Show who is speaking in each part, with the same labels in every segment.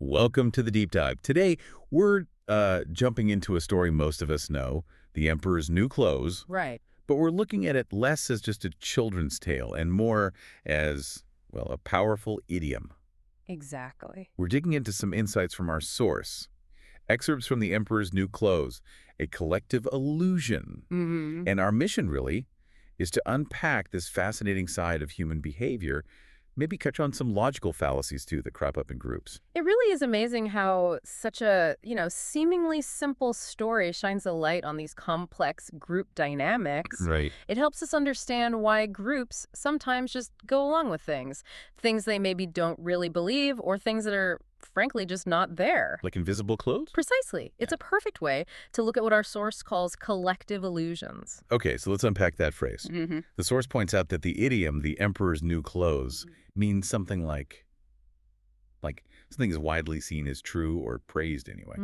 Speaker 1: Welcome to the Deep Dive. Today, we're jumping into a story most of us know, The Emperor's New Clothes,
Speaker 2: Right.
Speaker 1: but we're looking at it less as just a children's tale and more as, well, a powerful idiom.
Speaker 2: Exactly.
Speaker 1: We're digging into some insights from our source. Excerpts from The Emperor's New Clothes, a collective illusion.
Speaker 2: Hmm.
Speaker 1: And our mission, really, is to unpack this fascinating side of human behavior, maybe catch on some logical fallacies, too, that crop up in groups.
Speaker 2: It really is amazing how such a, seemingly simple story shines a light on these complex group dynamics.
Speaker 1: Right.
Speaker 2: It helps us understand why groups sometimes just go along with things they maybe don't really believe, or things that are, frankly, just not there.
Speaker 1: Like invisible clothes?
Speaker 2: Precisely. It's a perfect way to look at what our source calls collective illusions.
Speaker 1: Okay, so let's unpack that phrase.
Speaker 2: Hmm.
Speaker 1: The source points out that the idiom, the emperor's new clothes, means something like something is widely seen as true or praised anyway.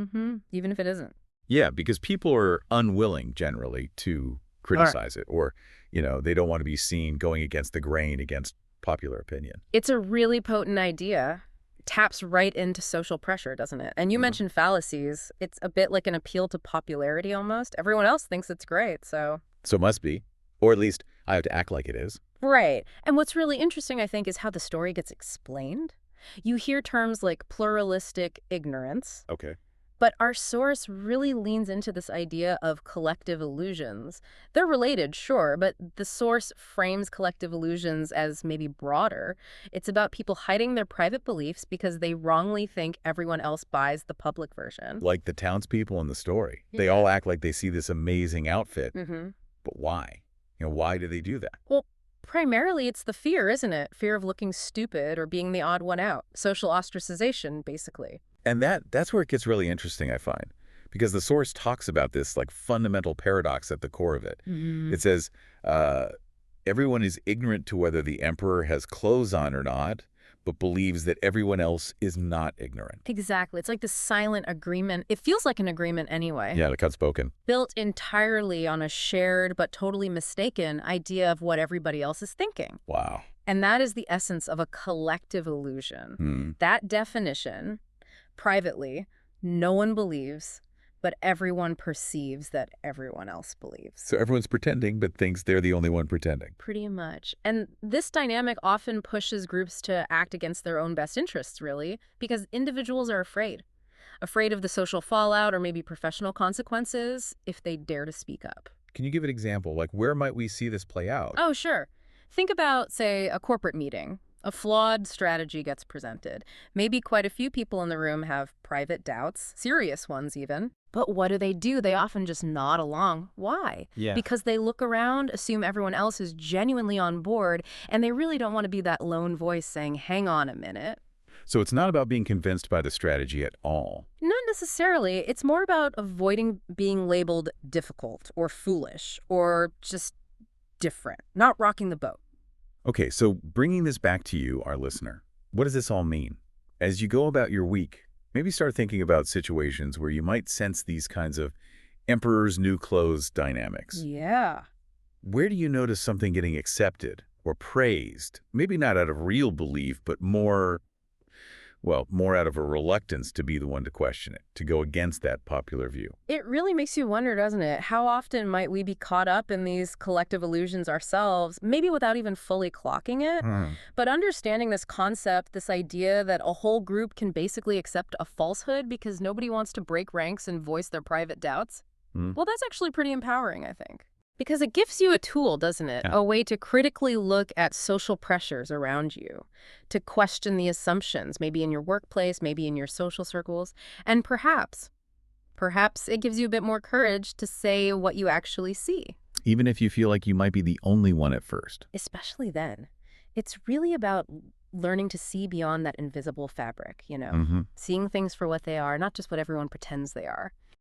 Speaker 2: Even if it isn't.
Speaker 1: Yeah, because people are unwilling generally to criticize it or, they don't want to be seen going against the grain, against popular opinion.
Speaker 2: It's a really potent idea. Taps right into social pressure, doesn't it? And you mentioned fallacies. It's a bit like an appeal to popularity almost. Everyone else thinks it's great, so.
Speaker 1: So it must be, or at least I have to act like it is.
Speaker 2: Right. And what's really interesting, I think, is how the story gets explained. You hear terms like pluralistic ignorance,
Speaker 1: Okay.
Speaker 2: but our source really leans into this idea of collective illusions. They're related, sure, but the source frames collective illusions as maybe broader. It's about people hiding their private beliefs because they wrongly think everyone else buys the public version.
Speaker 1: Like the townspeople in the story. They
Speaker 2: Yeah.
Speaker 1: all act like they see this amazing outfit,
Speaker 2: Mm-hmm.
Speaker 1: but why? Why do they do that?
Speaker 2: Well, primarily it's the fear, isn't it? Fear of looking stupid or being the odd one out. Social ostracization, basically.
Speaker 1: And that's where it gets really interesting, I find, because the source talks about this like fundamental paradox at the core of it.
Speaker 2: Mm.
Speaker 1: It says, everyone is ignorant to whether the emperor has clothes on or not, but believes that everyone else is not ignorant.
Speaker 2: Exactly. It's like the silent agreement. It feels like an agreement anyway.
Speaker 1: Yeah, like unspoken.
Speaker 2: Built entirely on a shared but totally mistaken idea of what everybody else is thinking.
Speaker 1: Wow.
Speaker 2: And that is the essence of a collective illusion.
Speaker 1: Hmm.
Speaker 2: That definition, privately, no one believes, but everyone perceives that everyone else believes.
Speaker 1: So everyone's pretending, but thinks they're the only one pretending.
Speaker 2: Pretty much. And this dynamic often pushes groups to act against their own best interests, really, because individuals are afraid. Afraid of the social fallout or maybe professional consequences if they dare to speak up.
Speaker 1: Can you give an example? Like, where might we see this play out?
Speaker 2: Oh, sure. Think about, say, a corporate meeting. A flawed strategy gets presented. Maybe quite a few people in the room have private doubts, serious ones even. But what do? They often just nod along. Why?
Speaker 1: Yeah.
Speaker 2: Because they look around, assume everyone else is genuinely on board, and they really don't want to be that lone voice saying, hang on a minute.
Speaker 1: So it's not about being convinced by the strategy at all.
Speaker 2: Not necessarily. It's more about avoiding being labeled difficult or foolish or just different, not rocking the boat.
Speaker 1: Okay, so bringing this back to you, our listener, what does this all mean? As you go about your week, maybe start thinking about situations where you might sense these kinds of emperor's new clothes dynamics.
Speaker 2: Yeah.
Speaker 1: Where do you notice something getting accepted or praised? Maybe not out of real belief, but more out of a reluctance to be the one to question it, to go against that popular view.
Speaker 2: It really makes you wonder, doesn't it? How often might we be caught up in these collective illusions ourselves, maybe without even fully clocking it? But understanding this concept, this idea that a whole group can basically accept a falsehood because nobody wants to break ranks and voice their private doubts, well, that's actually pretty empowering, I think. Because it gives you a tool, doesn't it?
Speaker 1: Yeah.
Speaker 2: A way to critically look at social pressures around you, to question the assumptions, maybe in your workplace, maybe in your social circles, and perhaps it gives you a bit more courage to say what you actually see.
Speaker 1: Even if you feel like you might be the only one at first.
Speaker 2: Especially then. It's really about learning to see beyond that invisible fabric,
Speaker 1: Mm-hmm.
Speaker 2: seeing things for what they are, not just what everyone pretends they are.